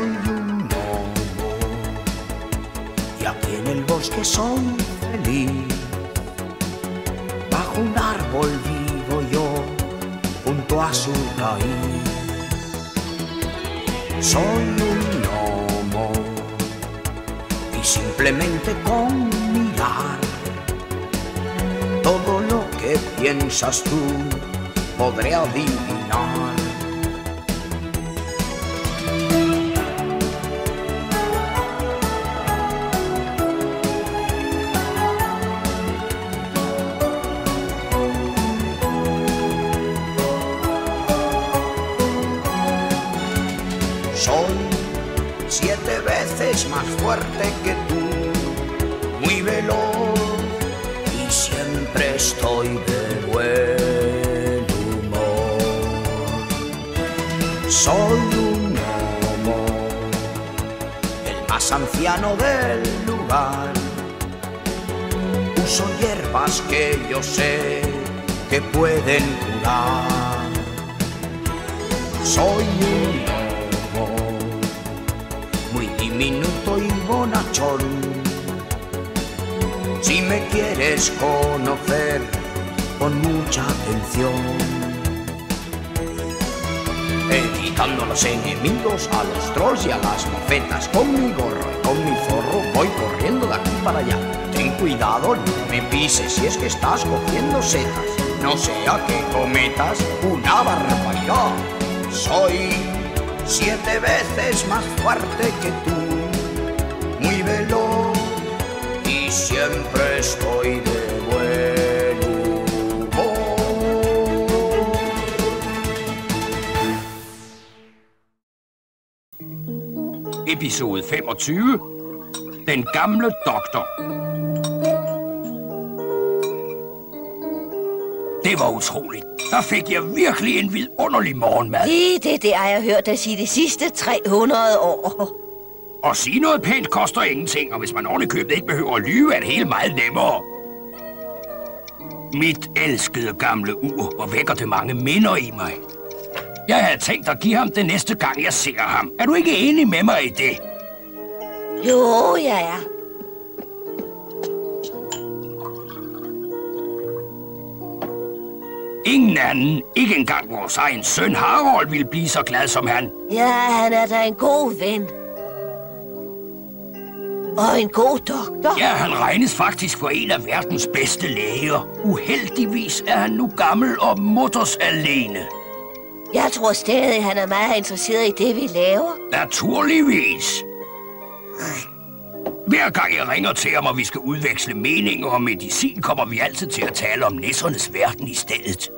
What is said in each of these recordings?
Soy un gnomo y aquí en el bosque soy feliz. Bajo un árbol vivo yo, junto a su raíz. Soy un gnomo y simplemente con mirar todo lo que piensas tú podré adivinar. Soy 7 veces más fuerte que tú, muy veloz y siempre estoy de buen humor. Soy un gnomo, el más anciano del lugar. Uso hierbas que yo sé que pueden curar. Soy un gnomo, muy diminuto y bonachón. Si me quieres conocer, pon mucha atención. Evitando a los enemigos, a los trolls y a las mofetas. Con mi gorro y con mi zorro voy corriendo de aquí para allá. Ten cuidado, no me pises si es que estás cogiendo setas. No sea que cometas una barbaridad. Soy 7 veces más fuerte que tú, muy veloz y siempre estoy de buen humor. Episode 25. Den gamle doktor. Det var utroligt. Der fik jeg virkelig en vidunderlig morgenmad. Det har jeg hørt dig sige de sidste 300 år. At sige noget pænt koster ingenting, og hvis man ovenikøbet ikke behøver at lyve, er det hele meget nemmere. Mit elskede gamle ur, hvor vækker det mange minder i mig. Jeg havde tænkt at give ham det næste gang, jeg ser ham. Er du ikke enig med mig i det? Jo, jeg er. Ingen anden, ikke engang vores egen søn Harold, ville blive så glad som han. Ja, han er da en god ven. Og en god doktor. Ja, han regnes faktisk for en af verdens bedste læger. Uheldigvis er han nu gammel og mutters alene. Jeg tror stadig, han er meget interesseret i det, vi laver. Naturligvis. Hver gang jeg ringer til ham, og vi skal udveksle meninger om medicin, kommer vi altid til at tale om nissernes verden i stedet.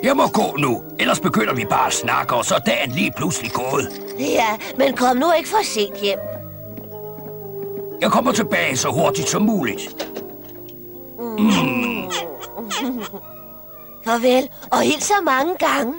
Jeg må gå nu, ellers begynder vi bare at snakke, og så er dagen lige pludselig gået. Ja, men kom nu ikke for sent hjem. Jeg kommer tilbage så hurtigt som muligt. Farvel, og hils så mange gange.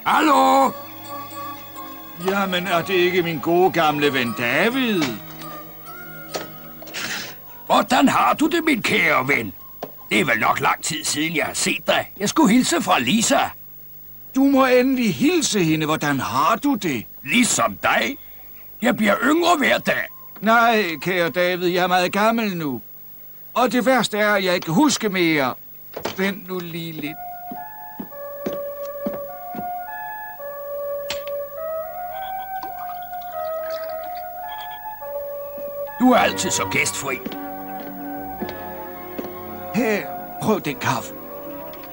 Hallo? Jamen, er det ikke min gode gamle ven David? Hvordan har du det, min kære ven? Det er vel nok lang tid siden, jeg har set dig. Jeg skulle hilse fra Lisa. Du må endelig hilse hende. Hvordan har du det? Ligesom dig. Jeg bliver yngre hver dag. Nej, kære David, jeg er meget gammel nu. Og det værste er, at jeg ikke kan huske mere. Vent nu lige lidt. Du er altid så gæstfri. Her, prøv den kaffe.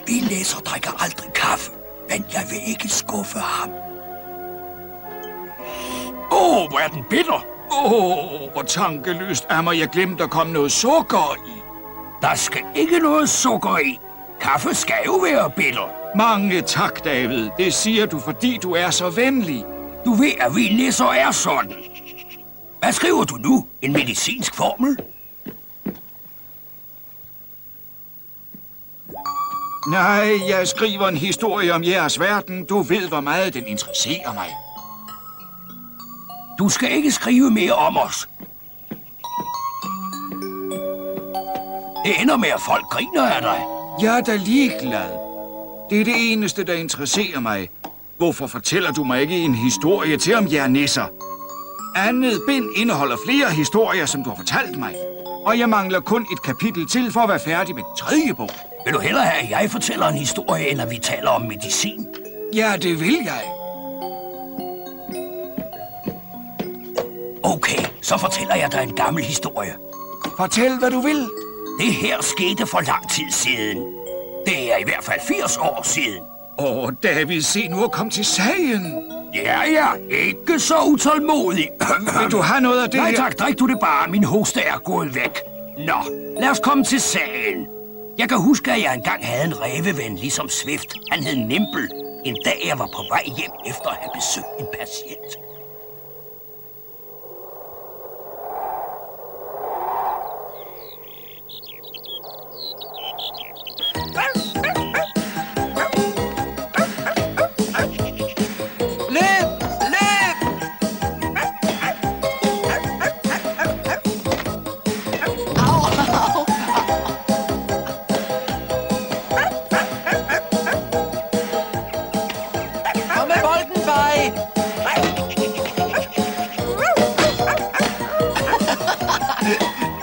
Vi læser drikker aldrig kaffe, men jeg vil ikke skuffe ham. Hvor er den bitter. Hvor tankeløst er mig. Jeg glemte at komme noget sukker i. Der skal ikke noget sukker i. Kaffe skal jo være bitter. Mange tak, David. Det siger du, fordi du er så venlig. Du ved, at vi nisser er sådan. Hvad skriver du nu? En medicinsk formel? Nej, jeg skriver en historie om jeres verden. Du ved, hvor meget den interesserer mig. Du skal ikke skrive mere om os. Det ender med, at folk griner af dig. Jeg er da ligeglad. Det er det eneste, der interesserer mig. Hvorfor fortæller du mig ikke en historie til om jer nisser? Andet bind indeholder flere historier, som du har fortalt mig. Og jeg mangler kun et kapitel til for at være færdig med den tredje bog. Vil du hellere have, at jeg fortæller en historie, end at vi taler om medicin? Ja, det vil jeg. Okay, så fortæller jeg dig en gammel historie. Fortæl, hvad du vil. Det her skete for lang tid siden. Det er i hvert fald 80 år siden. David, se nu at komme til sagen. Ja, ikke så utålmodig. Vil du have noget af det Nej her? tak, drik du det bare. Min hoste er gået væk. Nå, lad os komme til sagen. Jeg kan huske, at jeg engang havde en ræveven ligesom Swift. Han hed Nimble. En dag jeg var på vej hjem efter at have besøgt en patient.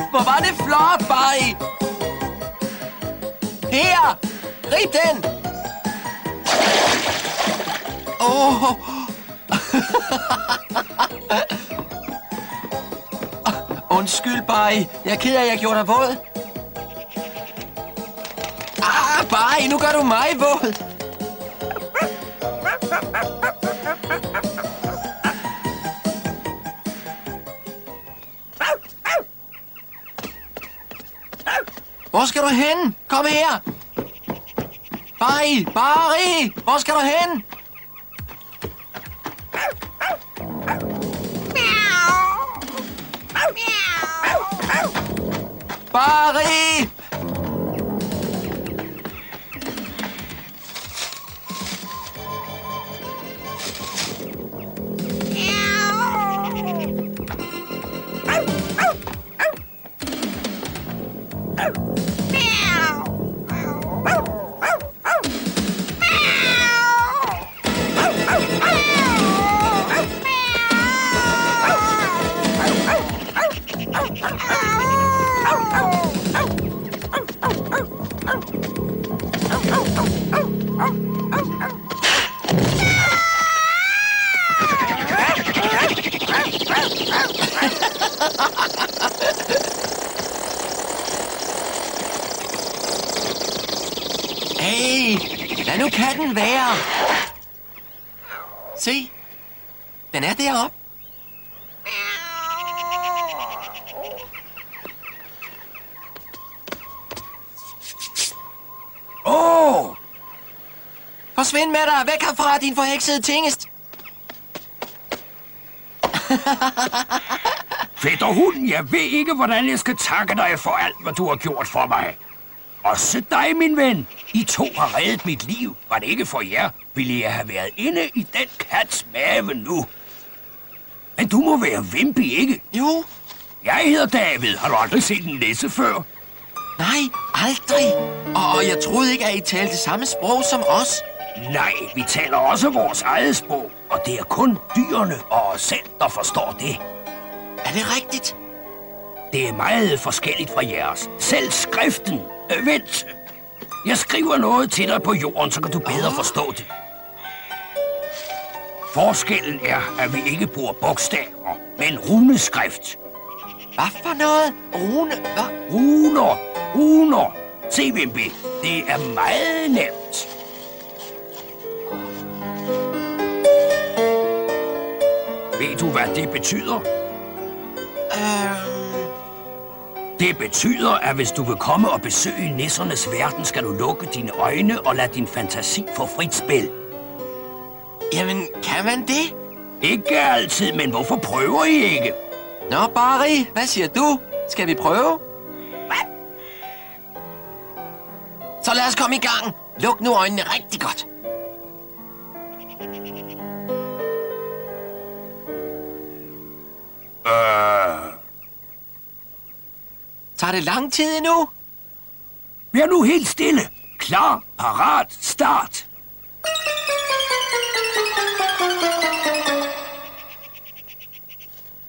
Hvor var det flot, Barry! Her! Grib den! Undskyld, Barry. Jeg er ked af, at jeg gjorde dig våd. Barry, nu gør du mig våd. Hvor skal du hen? Kom her! Barry! Hvor skal du hen? Barry! Hey, lad nu katten være. Se, den er deroppe. Forsvind med dig! Væk herfra, din forheksede tingest! Fætterhund, jeg ved ikke, hvordan jeg skal takke dig for alt, hvad du har gjort for mig. Også dig, min ven. I to har reddet mit liv. Var det ikke for jer, ville jeg have været inde i den kats mave nu. Men du må være Wimpy, ikke? Jo. Jeg hedder David. Har du aldrig set en nisse før? Nej, aldrig. Og jeg troede ikke, at I talte det samme sprog som os. Nej, vi taler også vores eget sprog. Og det er kun dyrene og os selv, der forstår det. Er det rigtigt? Det er meget forskelligt fra jeres. Selv skriften. Vent. Jeg skriver noget til dig på jorden, så kan du bedre forstå det. Forskellen er, at vi ikke bruger bogstaver, men runeskrift. Hvad for noget? Rune? Hvad? Runer. Se, Wimpy. Det er meget nemt. Ved du, hvad det betyder? Det betyder, at hvis du vil komme og besøge nissernes verden, skal du lukke dine øjne og lade din fantasi få frit spil. Jamen, kan man det? Ikke altid, men hvorfor prøver I ikke? Nå, Barry, hvad siger du? Skal vi prøve? Så lad os komme i gang. Luk nu øjnene rigtig godt. Tager det lang tid endnu? Vær nu helt stille. Klar, parat, start.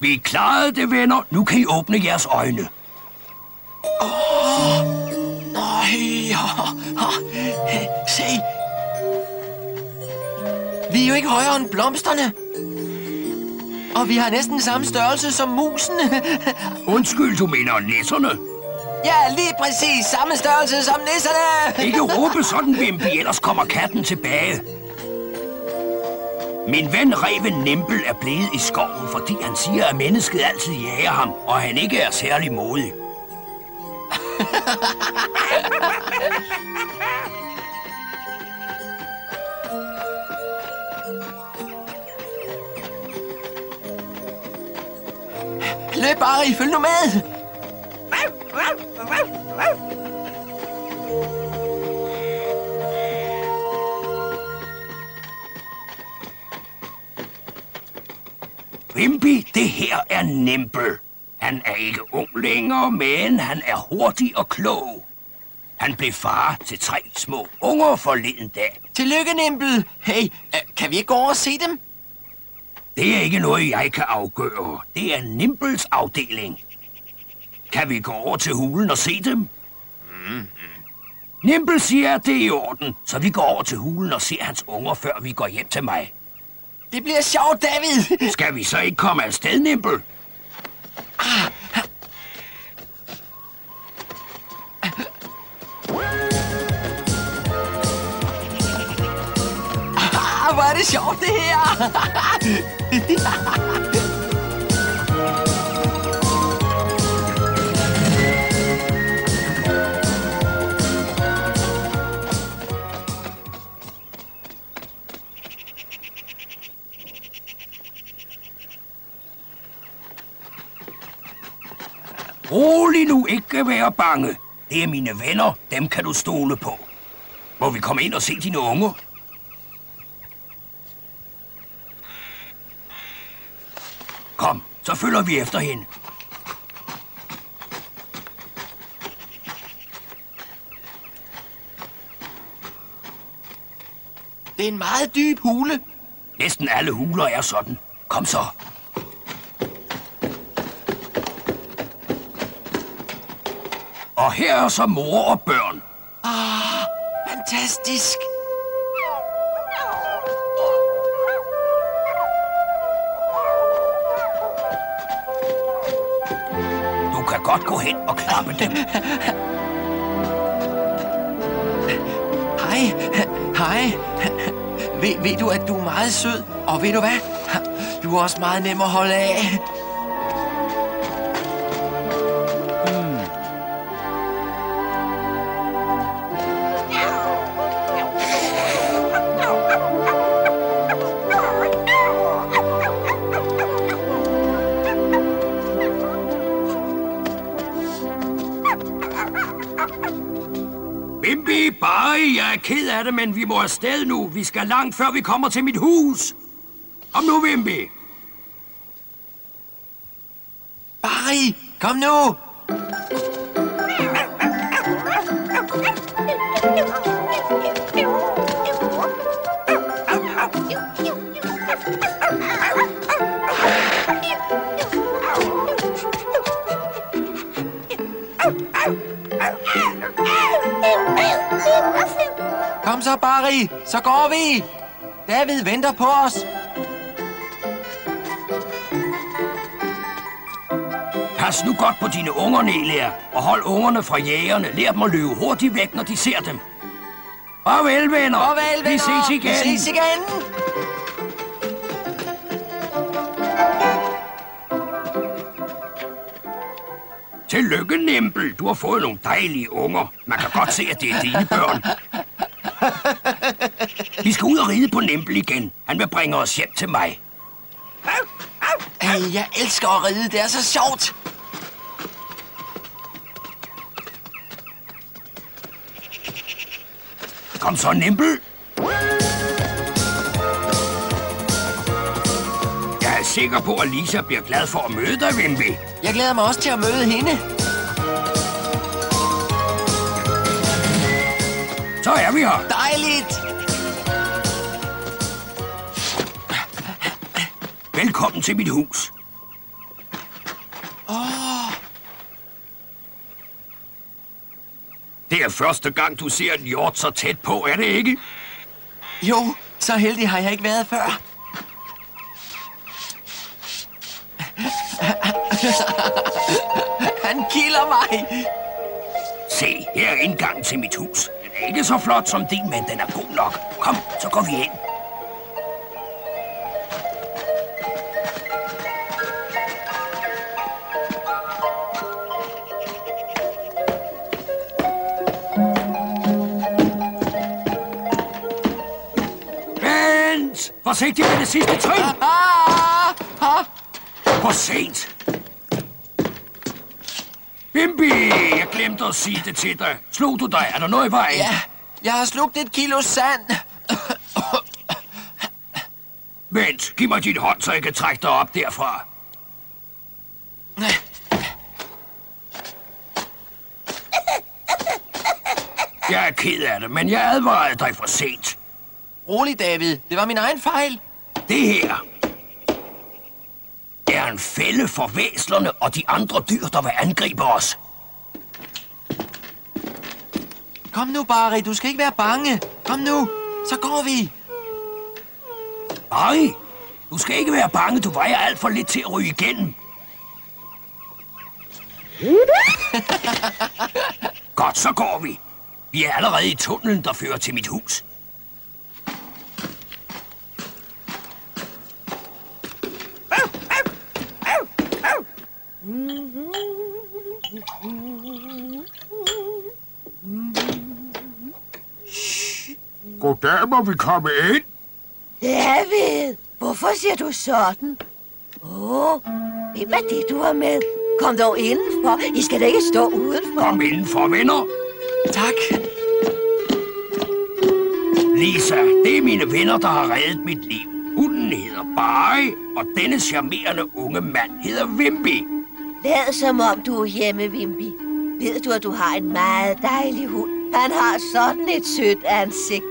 Vi klarede det, venner. Nu kan I åbne jeres øjne. Se. Vi er jo ikke højere end blomsterne. Og vi har næsten samme størrelse som musene. Undskyld, du mener nisserne. Ja, lige præcis samme størrelse som nisserne. Ikke råbe sådan, Wimpy, ellers kommer katten tilbage. Min ven Reven Nimble er blevet i skoven, fordi han siger, at mennesket altid jager ham, og han ikke er særlig modig. Løb, Barry, følg nu med. Wimpy, det her er Nimble. Han er ikke ung længere, men han er hurtig og klog. Han blev far til 3 små unger forleden dag. Tillykke, Nimble. Hey, kan vi ikke gå over og se dem? Det er ikke noget, jeg kan afgøre. Det er Nimbles afdeling. Kan vi gå over til hulen og se dem? Nimble siger, at det er i orden, så vi går over til hulen og ser hans unger, før vi går hjem til mig. Det bliver sjovt, David. Skal vi så ikke komme afsted, Nimble? Hvor er det sjovt, det her. Rolig nu, ikke være bange. Det er mine venner, dem kan du stole på. Må vi komme ind og se dine unger? Kom, så følger vi efter hende. Det er en meget dyb hule. Næsten alle huler er sådan. Kom så. Og her er så mor og børn. Fantastisk. Du kan godt gå hen og klappe dem. Hej. Hej. Ved du, at du er meget sød? Og ved du hvad? Du er også meget nem at holde af. Wimpy, Barry, jeg er ked af det, men vi må afsted nu. Vi skal langt, før vi kommer til mit hus. Kom nu, Wimpy. Barry, kom nu. Kom så, Barry. Så går vi. David venter på os. Pas nu godt på dine unger, Nelia, og hold ungerne fra jægerne. Lær dem at løbe hurtigt væk, når de ser dem. Farvel, venner. Farvel, venner. Vi ses igen. Vi ses igen. Tillykke, Nimble. Du har fået nogle dejlige unger. Man kan godt se, at det er dine børn. Vi skal ud og ride på Nimble igen. Han vil bringe os hjem til mig. Jeg elsker at ride. Det er så sjovt. Kom så, Nimble. Jeg er sikker på, at Lisa bliver glad for at møde dig, Wimpy. Jeg glæder mig også til at møde hende. Så er vi her. Dejligt. Velkommen til mit hus. Det er første gang, du ser en hjort så tæt på, er det ikke? Jo, så heldig har jeg ikke været før. Han kilder mig. Se, her er indgangen til mit hus. Den er ikke så flot som din, men den er god nok. Kom, så går vi ind. Vent! Forsigtig med det sidste trin! For sent! Wimpy, jeg glemte at sige det til dig. Slog du dig? Er der noget i vejen? Ja, jeg har slugt 1 kilo sand. Vent, giv mig din hånd, så jeg kan trække dig op derfra. Jeg er ked af det, men jeg advarede dig for sent. Rolig, David. Det var min egen fejl. Det her er en fælde for væslerne og de andre dyr, der vil angribe os. Kom nu, Barry. Du skal ikke være bange. Kom nu. Så går vi. Barry, du skal ikke være bange. Du vejer alt for lidt til at ryge igennem. Godt, så går vi. Vi er allerede i tunnelen, der fører til mit hus. Goddag, må vi komme ind? David, hvorfor siger du sådan? Hvem er det, du har med? Kom dog indenfor. I skal da ikke stå udenfor. Kom indenfor, venner. Tak. Lisa, det er mine venner, der har reddet mit liv. Hunden hedder Barry, og denne charmerende unge mand hedder Wimpy. Lad som om du er hjemme, Wimpy. Ved du, at du har en meget dejlig hund? Han har sådan et sødt ansigt.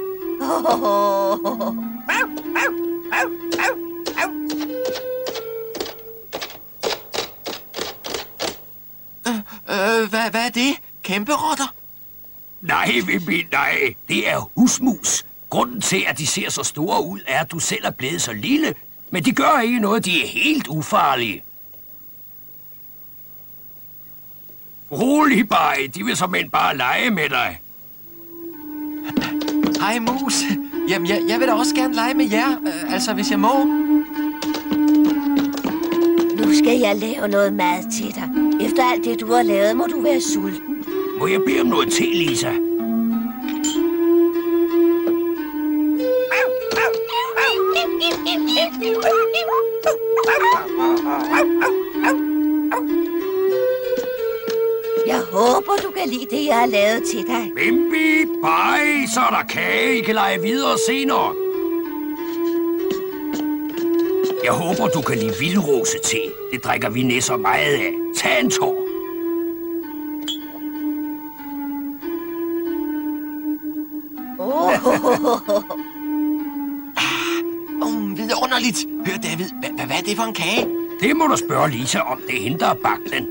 Hvad er det? Kæmperotter? Nej, Wimpy, nej. Det er husmus. Grunden til, at de ser så store ud, er, at du selv er blevet så lille. Men de gør ikke noget. De er helt ufarlige. Rolig, Barry. De vil såmænd bare lege med dig. Hej, mus. Jamen, jeg vil da også gerne lege med jer. Altså, hvis jeg må. Nu skal jeg lave noget mad til dig. Efter alt det, du har lavet, må du være sulten. Må jeg bede om noget te, Lisa? Jeg håber, du kan lide det, jeg har lavet til dig. Wimpy, Barry, så er der kage. I kan lege videre senere. Jeg håber, du kan lide vildrose-te. Det drikker vi nisser meget af. Tag en tår. Vidunderligt. Hør, David. Hvad er det for en kage? Det må du spørge Lisa om. Det er hende, der har bagt den.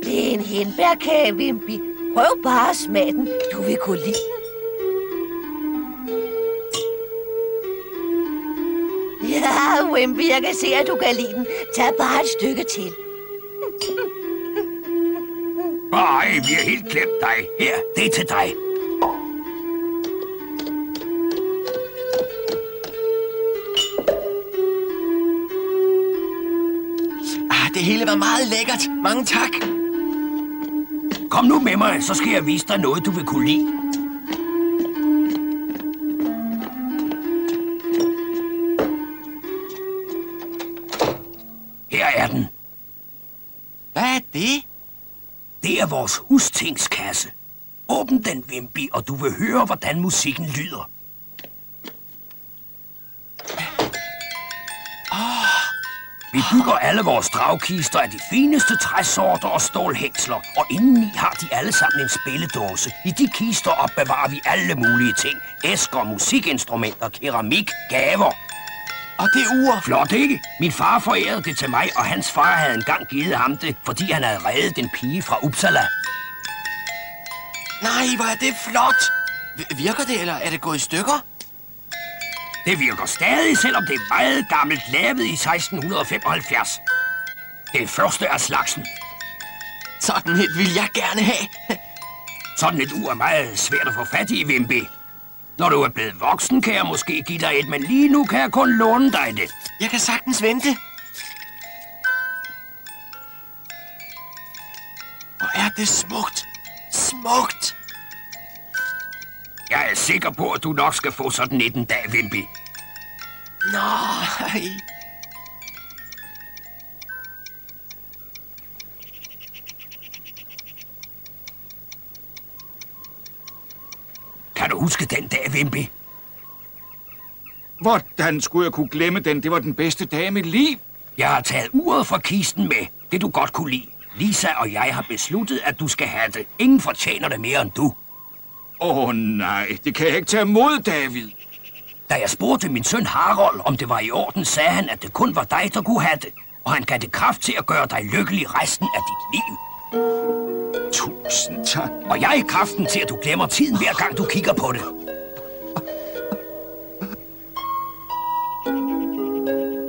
Det er en hindbærkage, Wimpy. Prøv bare at smage den. Du vil kunne lide den. Ja, Wimpy, jeg kan se, at du kan lide den. Tag bare et stykke til. Barry, vi har helt glemt dig. Her, det er til dig. Det hele var meget lækkert. Mange tak. Kom nu med mig, så skal jeg vise dig noget, du vil kunne lide. Her Hvad er det? Det er vores hustingskasse. Åbn den, Wimpy, og du vil høre, hvordan musikken lyder. Vi bygger alle vores dragkister af de fineste træsorter og stålhængsler, og indeni har de alle sammen en spilledåse. I de kister opbevarer vi alle mulige ting. Æsker, musikinstrumenter, keramik, gaver. Og det ur? Flot, ikke? Min far forærede det til mig, og hans far havde engang givet ham det, fordi han havde reddet en pige fra Uppsala. Nej, hvor er det flot! Virker det, eller er det gået i stykker? Det virker stadig, selvom det er meget gammelt, lavet i 1675. Det første af slagsen. Sådan et vil jeg gerne have. Sådan et ur er meget svært at få fat i, Wimpy. Når du er blevet voksen, kan jeg måske give dig et, men lige nu kan jeg kun låne dig det. Jeg kan sagtens vente. Hvor er det smukt. Smukt. Jeg er sikker på, at du nok skal få sådan et en dag, Wimpy. Nej. Kan du huske den dag, Wimpy? Hvordan skulle jeg kunne glemme den? Det var den bedste dag i mit liv. Jeg har taget uret fra kisten med. Det du godt kunne lide. Lisa og jeg har besluttet, at du skal have det. Ingen fortjener det mere end du. Nej, det kan jeg ikke tage imod, David. Da jeg spurgte min søn Harold, om det var i orden, sagde han, at det kun var dig, der kunne have det. Og han gav det kraft til at gøre dig lykkelig resten af dit liv. Tusind tak. Og jeg er kraften til, at du glemmer tiden hver gang du kigger på det.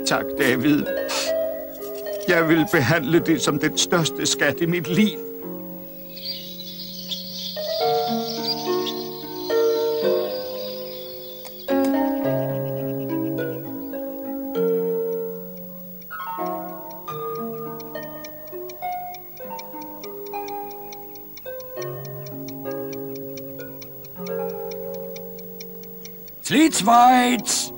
Tak, David. Jeg vil behandle det som den største skat i mit liv. Slitsvejts!